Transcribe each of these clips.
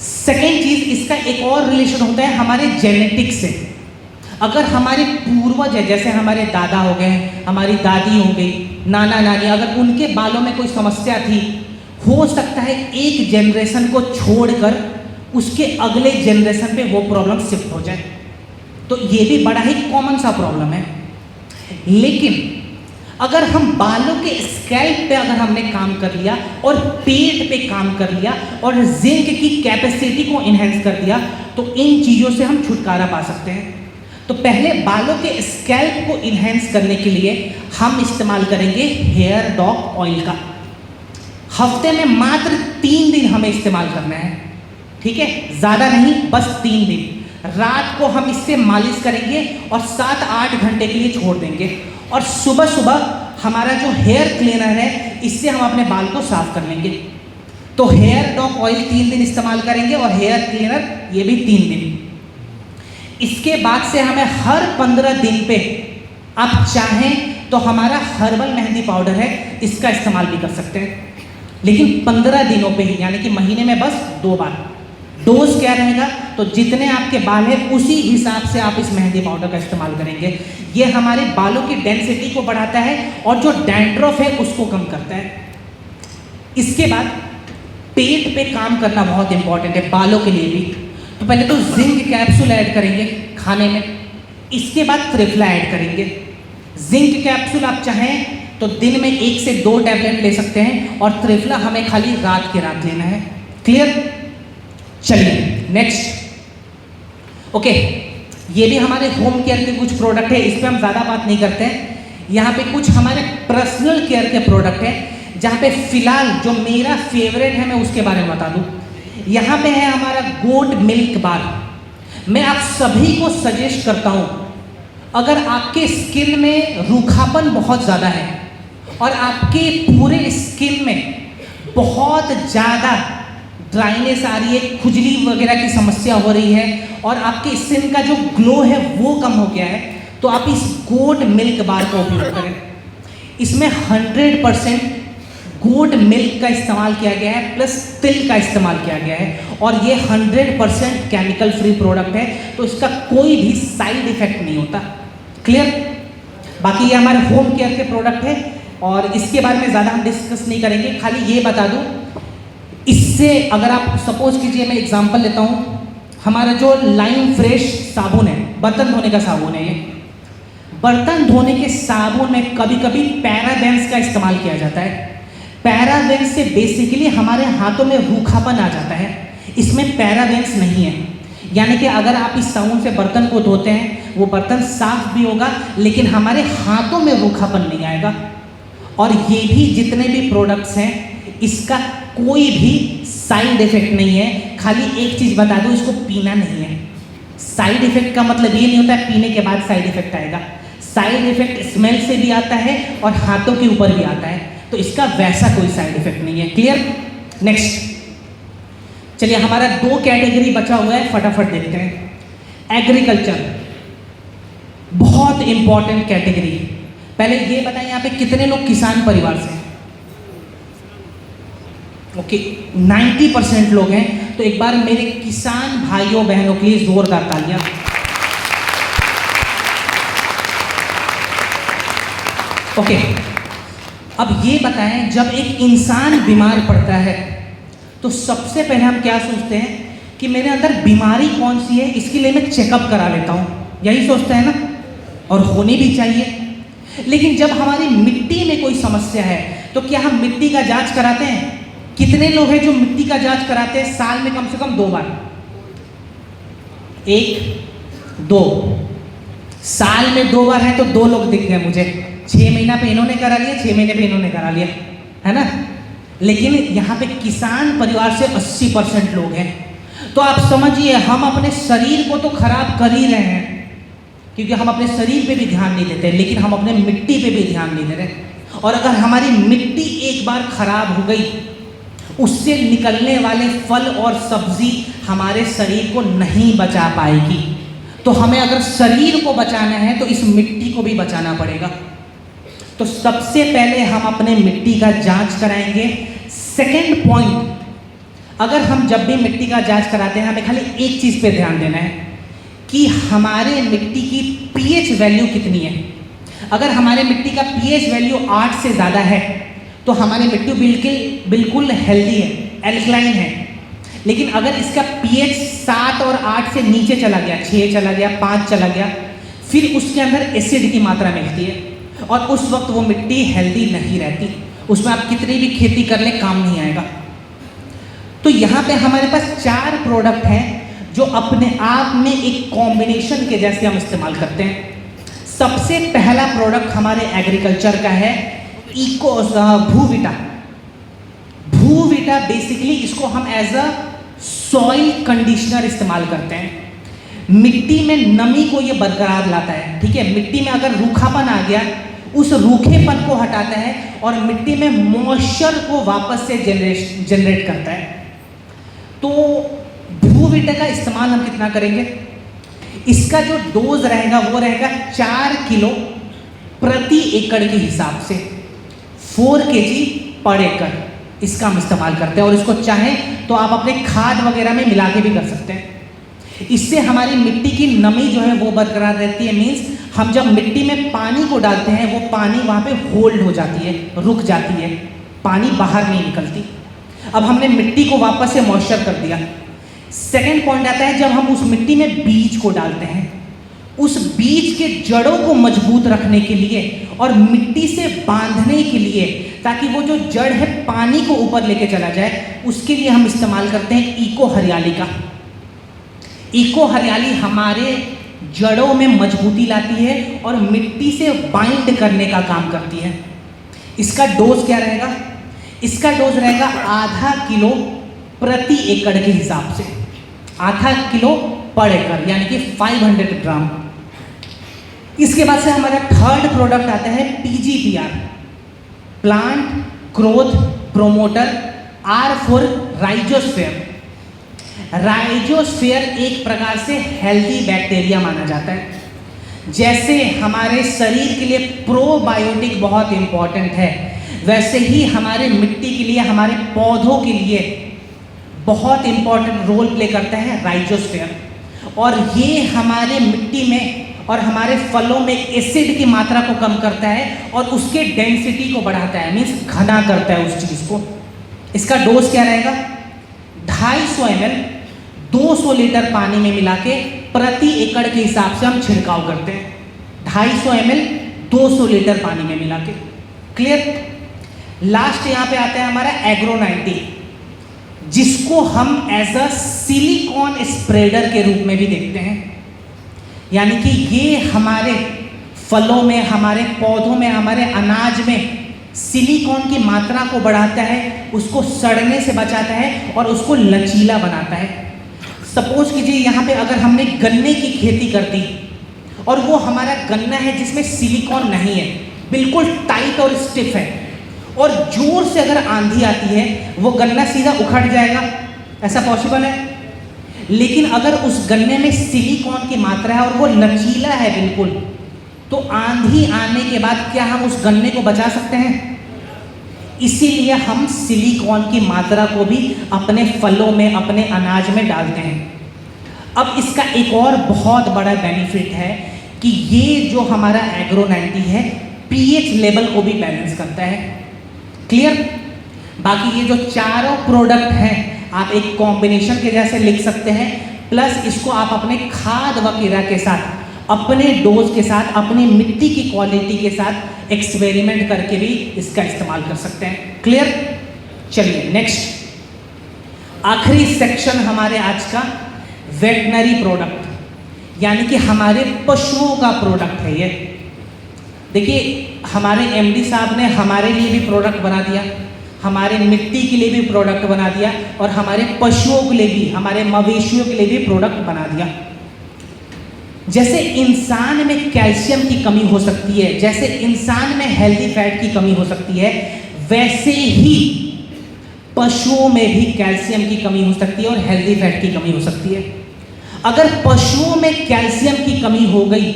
Second चीज, इसका एक और रिलेशन होता है हमारे जेनेटिक्स से। अगर हमारे पूर्वज है, जैसे हमारे दादा हो गए, हमारी दादी हो गई, नाना नानी, अगर उनके बालों में कोई समस्या थी, हो सकता है एक जनरेशन को छोड़कर उसके अगले जनरेशन पे वो प्रॉब्लम शिफ्ट हो जाए। तो ये भी बड़ा ही कॉमन सा प्रॉब्लम है। लेकिन अगर हम बालों के स्कैल्प पे अगर हमने काम कर लिया और पेट पे काम कर लिया और जिंक की कैपेसिटी को इनहेंस कर दिया, तो इन चीज़ों से हम छुटकारा पा सकते हैं। तो पहले बालों के स्कैल्प को इनहेंस करने के लिए हम इस्तेमाल करेंगे हेयर डॉक ऑयल का। हफ्ते में मात्र 3 दिन हमें इस्तेमाल करना है, ठीक है, ज़्यादा नहीं, बस 3 दिन। रात को हम इससे मालिश करेंगे और 7-8 घंटे के लिए छोड़ देंगे, और सुबह सुबह हमारा जो हेयर क्लीनर है इससे हम अपने बाल को साफ कर लेंगे। तो हेयर डॉक ऑयल 3 दिन इस्तेमाल करेंगे और हेयर क्लीनर ये भी 3 दिन। इसके बाद से हमें हर 15 दिन पे, आप चाहें तो हमारा हर्बल मेहंदी पाउडर है, इसका इस्तेमाल भी कर सकते हैं, लेकिन 15 दिनों पे ही, यानी कि महीने में बस 2 बार। डोज क्या रहेगा, तो जितने आपके बाल हैं उसी हिसाब से आप इस मेहंदी पाउडर का इस्तेमाल करेंगे। ये हमारे बालों की डेंसिटी को बढ़ाता है और जो डैंड्रफ है उसको कम करता है। इसके बाद पेट पे काम करना बहुत इंपॉर्टेंट है बालों के लिए भी। तो पहले तो जिंक कैप्सूल ऐड करेंगे खाने में, इसके बाद त्रिफला ऐड करेंगे। जिंक कैप्सूल आप चाहें तो दिन में 1 से 2 टैबलेट ले सकते हैं, और त्रिफला हमें खाली रात के रात लेना है। क्लियर? चलिए नेक्स्ट। ओके, ये भी हमारे होम केयर के कुछ प्रोडक्ट है, इस पर हम ज़्यादा बात नहीं करते हैं। यहाँ पे कुछ हमारे पर्सनल केयर के प्रोडक्ट हैं, जहाँ पे फिलहाल जो मेरा फेवरेट है मैं उसके बारे में बता दूँ। यहाँ पे है हमारा गोट मिल्क बार। मैं आप सभी को सजेस्ट करता हूँ, अगर आपके स्किन में रूखापन बहुत ज़्यादा है और आपके पूरे स्किन में बहुत ज़्यादा ड्राइनेस आ रही है, खुजली वगैरह की समस्या हो रही है, और आपके स्किन का जो ग्लो है वो कम हो गया है, तो आप इस गोट मिल्क बार का उपयोग करें। इसमें 100% गोट मिल्क का इस्तेमाल किया गया है, प्लस तिल का इस्तेमाल किया गया है, और ये 100% केमिकल फ्री प्रोडक्ट है, तो इसका कोई भी साइड इफेक्ट नहीं होता। क्लियर? बाकी ये हमारे होम केयर के प्रोडक्ट है, और इसके बारे में ज़्यादा हम डिस्कस नहीं करेंगे। खाली ये बता दूँ, इससे अगर आप सपोज कीजिए, मैं एग्जांपल लेता हूँ, हमारा जो लाइम फ्रेश साबुन है, बर्तन धोने का साबुन है, ये बर्तन धोने के साबुन में कभी कभी पैराबेंस का इस्तेमाल किया जाता है। पैराबेंस से बेसिकली हमारे हाथों में रूखापन आ जाता है, इसमें पैराबेंस नहीं है। यानी कि अगर आप इस साबुन से बर्तन को धोते हैं, वो बर्तन साफ भी होगा, लेकिन हमारे हाथों में रूखापन नहीं आएगा। और ये भी जितने भी प्रोडक्ट्स हैं, इसका कोई भी साइड इफेक्ट नहीं है। खाली एक चीज़ बता दूँ, इसको पीना नहीं है। साइड इफेक्ट का मतलब ये नहीं होता है पीने के बाद साइड इफेक्ट आएगा। साइड इफेक्ट स्मेल से भी आता है और हाथों के ऊपर भी आता है, तो इसका वैसा कोई साइड इफेक्ट नहीं है। क्लियर? नेक्स्ट, चलिए हमारा 2 कैटेगरी बचा हुआ है, फटाफट देखते हैं। एग्रीकल्चर बहुत इंपॉर्टेंट कैटेगरी। पहले ये बताएं, यहाँ पे कितने लोग किसान परिवार से हैं? ओके, 90% लोग हैं। तो एक बार मेरे किसान भाइयों बहनों के लिए जोरदार तालियां। ओके, अब ये बताएं, जब एक इंसान बीमार पड़ता है तो सबसे पहले हम क्या सोचते हैं कि मेरे अंदर बीमारी कौन सी है, इसके लिए मैं चेकअप करा लेता हूँ, यही सोचते हैं ना, और होनी भी चाहिए। लेकिन जब हमारी मिट्टी में कोई समस्या है तो क्या हम मिट्टी का जांच कराते हैं? कितने लोग हैं जो मिट्टी का जांच कराते हैं साल में कम से कम 2 बार? 1 2 साल में 2 बार है तो 2 लोग दिख गए मुझे। 6 महीना पे इन्होंने करा लिया, 6 महीने पे इन्होंने करा लिया, है ना। लेकिन यहाँ पे किसान परिवार से 80% लोग हैं। तो आप समझिए, हम अपने शरीर को तो खराब कर ही रहे हैं, क्योंकि हम अपने शरीर पे भी ध्यान नहीं देते, लेकिन हम अपने मिट्टी पे भी ध्यान नहीं दे रहे। और अगर हमारी मिट्टी एक बार खराब हो गई, उससे निकलने वाले फल और सब्जी हमारे शरीर को नहीं बचा पाएगी। तो हमें अगर शरीर को बचाना है तो इस मिट्टी को भी बचाना पड़ेगा। तो सबसे पहले हम अपने मिट्टी का जांच कराएंगे। सेकंड पॉइंट, अगर हम जब भी मिट्टी का जांच कराते हैं हमें खाली एक चीज़ पे ध्यान देना है कि हमारे मिट्टी की पीएच वैल्यू कितनी है। अगर हमारे मिट्टी का पीएच वैल्यू 8 से ज़्यादा है तो हमारी मिट्टी बिल्कुल हेल्दी है, एल्कलाइन है। लेकिन अगर इसका पीएच 7 और 8 से नीचे चला गया, 6 चला गया, 5 चला गया, फिर उसके अंदर एसिड की मात्रा मिलती है और उस वक्त वो मिट्टी हेल्दी नहीं रहती, उसमें आप कितनी भी खेती कर ले काम नहीं आएगा। तो यहाँ पे हमारे पास 4 प्रोडक्ट हैं जो अपने आप में एक कॉम्बिनेशन के जैसे हम इस्तेमाल करते हैं। सबसे पहला प्रोडक्ट हमारे एग्रीकल्चर का है भूविटा। भूविटा बेसिकली इसको हम एज अ सॉइल कंडीशनर इस्तेमाल करते हैं। मिट्टी में नमी को ये बरकरार लाता है, ठीक है। मिट्टी में अगर रूखापन आ गया उस रूखेपन को हटाता है और मिट्टी में मॉइस्चर को वापस से जनरेट करता है। तो भूविटा का इस्तेमाल हम कितना करेंगे, इसका जो डोज रहेगा वो रहेगा 4 किलो प्रति एकड़ के हिसाब से, 4 kg पर एकड़ इसका हम इस्तेमाल करते हैं। और इसको चाहें तो आप अपने खाद वगैरह में मिला के भी कर सकते हैं। इससे हमारी मिट्टी की नमी जो है वो बरकरार रहती है। मीन्स हम जब मिट्टी में पानी को डालते हैं वो पानी वहाँ पे होल्ड हो जाती है, रुक जाती है, पानी बाहर नहीं निकलती। अब हमने मिट्टी को वापस से मॉइस्चर कर दिया। सेकेंड पॉइंट आता है जब हम उस मिट्टी में बीज को डालते हैं, उस बीज के जड़ों को मजबूत रखने के लिए और मिट्टी से बांधने के लिए, ताकि वो जो जड़ है पानी को ऊपर लेके चला जाए, उसके लिए हम इस्तेमाल करते हैं इको हरियाली का। इको हरियाली हमारे जड़ों में मजबूती लाती है और मिट्टी से बाइंड करने का काम करती है। इसका डोज क्या रहेगा, इसका डोज रहेगा आधा किलो प्रति एकड़ के हिसाब से, आधा किलो पर एकड़ यानी कि 500 ग्राम। इसके बाद से हमारा थर्ड प्रोडक्ट आता है PGPR, plant growth promoter R for rhizosphere. Rhizosphere एक प्रकार से हेल्दी बैक्टीरिया माना जाता है। जैसे हमारे शरीर के लिए प्रोबायोटिक बहुत इंपॉर्टेंट है, वैसे ही हमारे मिट्टी के लिए, हमारे पौधों के लिए बहुत इंपॉर्टेंट रोल प्ले करता है राइजोस्फीयर। और ये हमारे मिट्टी में और हमारे फलों में एसिड की मात्रा को कम करता है और उसके डेंसिटी को बढ़ाता है, मीन्स घना करता है उस चीज़ को। इसका डोज क्या रहेगा, 250 ml 200 लीटर पानी में मिला के प्रति एकड़ के हिसाब से हम छिड़काव करते हैं। 250 ml 200 लीटर पानी में मिला के। क्लियर। लास्ट यहाँ पे आता है हमारा एग्रो 90, जिसको हम एज अ सिलिकॉन स्प्रेडर के रूप में भी देखते हैं। यानी कि ये हमारे फलों में, हमारे पौधों में, हमारे अनाज में सिलिकॉन की मात्रा को बढ़ाता है, उसको सड़ने से बचाता है और उसको लचीला बनाता है। सपोज कीजिए यहाँ पे अगर हमने गन्ने की खेती कर दी और वो हमारा गन्ना है जिसमें सिलिकॉन नहीं है, बिल्कुल टाइट और स्टिफ है, और जोर से अगर आंधी आती है वो गन्ना सीधा उखड़ जाएगा, ऐसा पॉसिबल है। लेकिन अगर उस गन्ने में सिलिकॉन की मात्रा है और वो लचीला है बिल्कुल, तो आंधी आने के बाद क्या हम उस गन्ने को बचा सकते हैं? इसीलिए हम सिलिकॉन की मात्रा को भी अपने फलों में, अपने अनाज में डालते हैं। अब इसका एक और बहुत बड़ा बेनिफिट है कि ये जो हमारा एग्रो 90 है पीएच लेवल को भी बैलेंस करता है। क्लियर। बाकी ये जो चारों प्रोडक्ट हैं आप एक कॉम्बिनेशन के जैसे लिख सकते हैं, प्लस इसको आप अपने खाद वगैरह के साथ, अपने डोज के साथ, अपनी मिट्टी की क्वालिटी के साथ एक्सपेरिमेंट करके भी इसका इस्तेमाल कर सकते हैं। क्लियर। चलिए नेक्स्ट आखिरी सेक्शन हमारे आज का वेटनरी प्रोडक्ट, यानी कि हमारे पशुओं का प्रोडक्ट है ये। देखिए हमारे एमडी साहब ने हमारे लिए भी प्रोडक्ट बना दिया, हमारे मिट्टी के लिए भी प्रोडक्ट बना दिया और हमारे पशुओं के लिए भी, हमारे मवेशियों के लिए भी प्रोडक्ट बना दिया। जैसे इंसान में कैल्शियम की कमी हो सकती है, जैसे इंसान में हेल्दी फैट की कमी हो सकती है, वैसे ही पशुओं में भी कैल्शियम की कमी हो सकती है और हेल्दी फैट की कमी हो सकती है। अगर पशुओं में कैल्शियम की कमी हो गई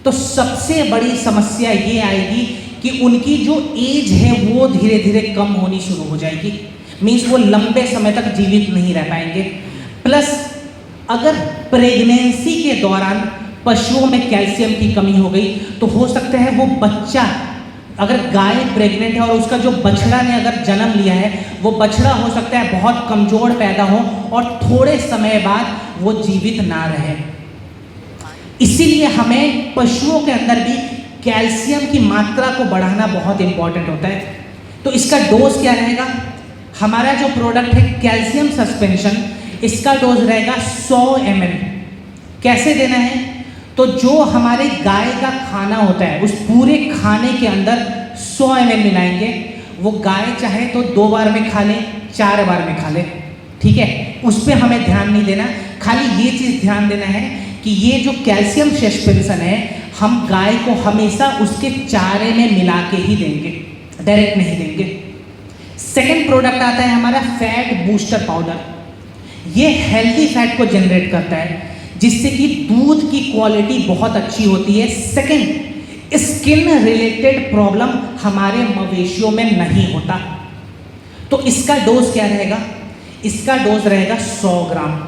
तो सबसे बड़ी समस्या ये आएगी कि उनकी जो एज है वो धीरे धीरे कम होनी शुरू हो जाएगी। मीन्स वो लंबे समय तक जीवित नहीं रह पाएंगे। प्लस अगर प्रेगनेंसी के दौरान पशुओं में कैल्शियम की कमी हो गई तो हो सकता है वो बच्चा, अगर गाय प्रेग्नेंट है और उसका जो बछड़ा ने अगर जन्म लिया है, वो बछड़ा हो सकता है बहुत कमजोर पैदा हो और थोड़े समय बाद वो जीवित ना रहे। इसीलिए हमें पशुओं के अंदर भी कैल्शियम की मात्रा को बढ़ाना बहुत इंपॉर्टेंट होता है। तो इसका डोज क्या रहेगा? हमारा जो प्रोडक्ट है कैल्शियम सस्पेंशन, इसका डोज रहेगा 100 ml। कैसे देना है? तो जो हमारे गाय का खाना होता है उस पूरे खाने के अंदर 100 ml मिलाएंगे। वो गाय चाहे तो 2 बार में खा ले, 4 बार में खा ले, ठीक है, उस पर हमें ध्यान नहीं देना। खाली ये चीज़ ध्यान देना है कि ये जो कैल्शियम सस्पेंशन है हम गाय को हमेशा उसके चारे में मिला के ही देंगे, डायरेक्ट नहीं देंगे। सेकेंड प्रोडक्ट आता है हमारा फैट बूस्टर पाउडर। ये हेल्दी फैट को जनरेट करता है जिससे कि दूध की क्वालिटी बहुत अच्छी होती है। सेकेंड, स्किन रिलेटेड प्रॉब्लम हमारे मवेशियों में नहीं होता। तो इसका डोज क्या रहेगा? इसका डोज रहेगा 100 ग्राम।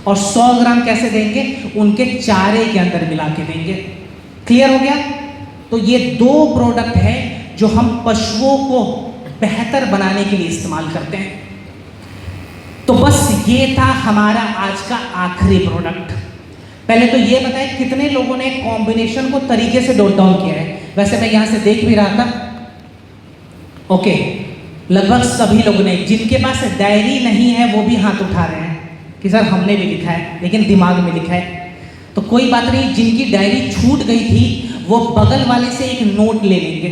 और 100 ग्राम कैसे देंगे? उनके चारे के अंदर मिला के देंगे। क्लियर हो गया? तो ये 2 प्रोडक्ट है जो हम पशुओं को बेहतर बनाने के लिए इस्तेमाल करते हैं। तो बस ये था हमारा आज का आखिरी प्रोडक्ट। पहले तो ये बताएं कितने लोगों ने कॉम्बिनेशन को तरीके से नोट डाउन किया है? वैसे मैं यहाँ से देख भी रहा था, ओके, लगभग सभी लोगों ने। जिनके पास डायरी नहीं है वो भी हाथ उठा रहे हैं कि सर हमने भी लिखा है लेकिन दिमाग में लिखा है। तो कोई बात नहीं, जिनकी डायरी छूट गई थी वो बगल वाले से एक नोट ले लेंगे।